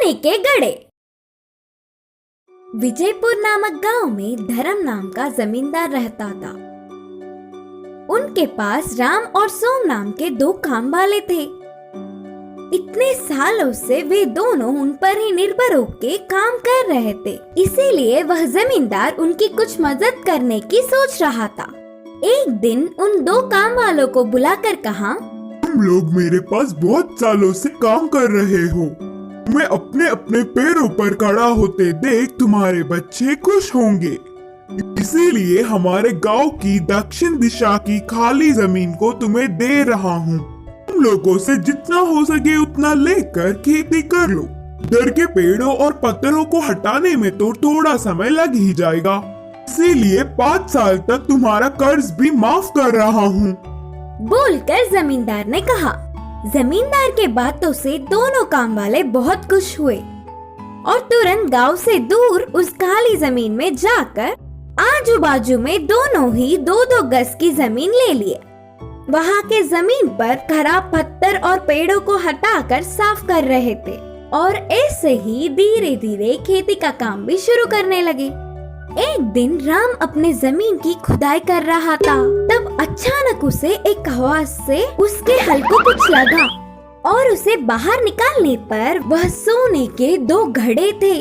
सोने के घड़े। विजयपुर नामक गांव में धर्म नाम का जमींदार रहता था। उनके पास राम और सोम नाम के दो काम वाले थे। इतने सालों से वे दोनों उन पर ही निर्भर होकर काम कर रहे थे, इसीलिए वह जमींदार उनकी कुछ मदद करने की सोच रहा था। एक दिन उन दो काम वालों को बुलाकर कहा, तुम लोग मेरे पास बहुत सालों से काम कर रहे हो। मैं अपने अपने पैरों पर खड़ा होते देख तुम्हारे बच्चे खुश होंगे, इसीलिए हमारे गांव की दक्षिण दिशा की खाली जमीन को तुम्हें दे रहा हूँ। तुम लोगों से जितना हो सके उतना लेकर खेती कर लो। इधर के पेड़ों और पत्थरों को हटाने में तो थोड़ा समय लग ही जाएगा, इसीलिए 5 साल तक तुम्हारा कर्ज भी माफ कर रहा हूँ। बोलकर जमींदार ने कहा। जमींदार के बातों से दोनों काम वाले बहुत खुश हुए और तुरंत गांव से दूर उस खाली जमीन में जाकर आजू बाजू में दोनों ही 2-2 गज की जमीन ले लिए। वहाँ के जमीन पर खराब पत्थर और पेड़ों को हटाकर साफ कर रहे थे और ऐसे ही धीरे धीरे खेती का काम भी शुरू करने लगे। एक दिन राम अपने जमीन की खुदाई कर रहा था, तब अचानक उसे एक आवाज से उसके हल को कुछ लगा और उसे बाहर निकालने पर वह सोने के 2 घड़े थे।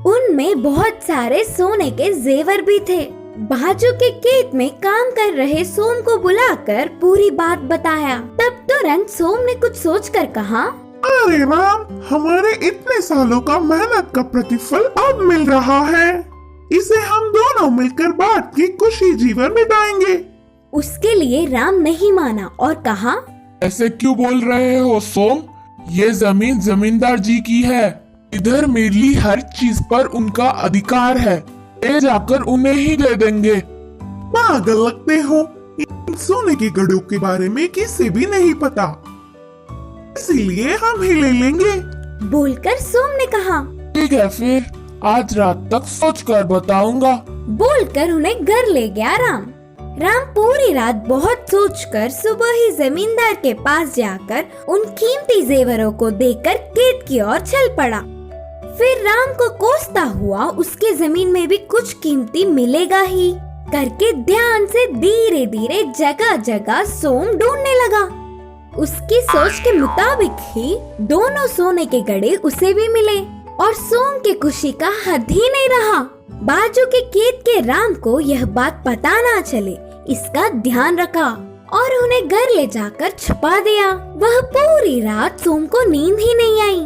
उनमें बहुत सारे सोने के जेवर भी थे। बाजू के खेत में काम कर रहे सोम को बुलाकर पूरी बात बताया। तब तुरंत सोम ने कुछ सोचकर कहा, अरे राम, हमारे इतने सालों का मेहनत का प्रतिफल अब मिल रहा है। इसे हम दोनों मिलकर बांट के खुशी जीवन बिताएंगे। उसके लिए राम नहीं माना और कहा, ऐसे क्यों बोल रहे हो सोम? ये जमीन जमींदार जी की है। इधर मेरी हर चीज पर उनका अधिकार है। ले जाकर उन्हें ही दे देंगे। पागल लगते हो। इन सोने के घड़ों के बारे में किसी भी नहीं पता, इसीलिए हम ही ले लेंगे। बोलकर सोम ने कहा, ठीक है, फिर आज रात तक सोच कर बताऊंगा। बोलकर उन्हें घर ले गया राम। राम पूरी रात बहुत सोचकर सुबह ही जमींदार के पास जाकर उन कीमती जेवरों को देकर खेत की ओर चल पड़ा। फिर राम को कोसता हुआ उसके जमीन में भी कुछ कीमती मिलेगा ही करके ध्यान से धीरे धीरे जगह जगह सोम ढूंढने लगा। उसकी सोच के मुताबिक ही दोनों सोने के घड़े उसे भी मिले और सोम की खुशी का हद ही नहीं रहा। बाजू के खेत के राम को यह बात पता ना चले, इसका ध्यान रखा और उन्हें घर ले जाकर छुपा दिया। वह पूरी रात सोम को नींद ही नहीं आई।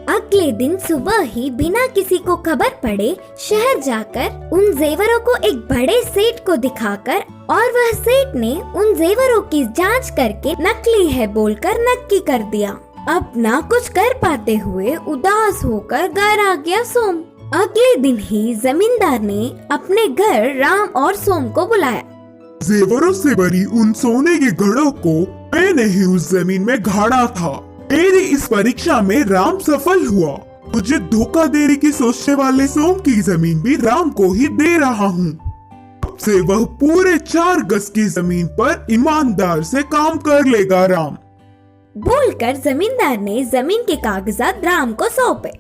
अगले दिन सुबह ही बिना किसी को खबर पड़े शहर जाकर उन जेवरों को एक बड़े सेठ को दिखाकर और वह सेठ ने उन जेवरों की जांच करके नकली है बोलकर नक्की कर दिया। अब ना कुछ कर पाते हुए उदास होकर घर आ गया सोम। अगले दिन ही जमींदार ने अपने घर राम और सोम को बुलाया। जेवरों से भरी उन सोने के घड़ों को मैंने ही उस जमीन में गाड़ा था। मेरी इस परीक्षा में राम सफल हुआ। मुझे धोखा देने की सोचने वाले सोम की जमीन भी राम को ही दे रहा हूँ। अब से वह पूरे 4 गज की जमीन पर ईमानदार से काम कर लेगा राम। बोलकर जमींदार ने जमीन के कागजात राम को सौंपे।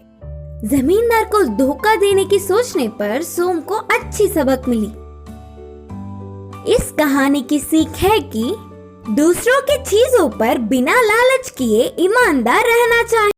जमींदार को धोखा देने की सोचने पर सोम को अच्छी सबक मिली। इस कहानी की सीख है कि दूसरों की चीजों पर बिना लालच किए ईमानदार रहना चाहिए।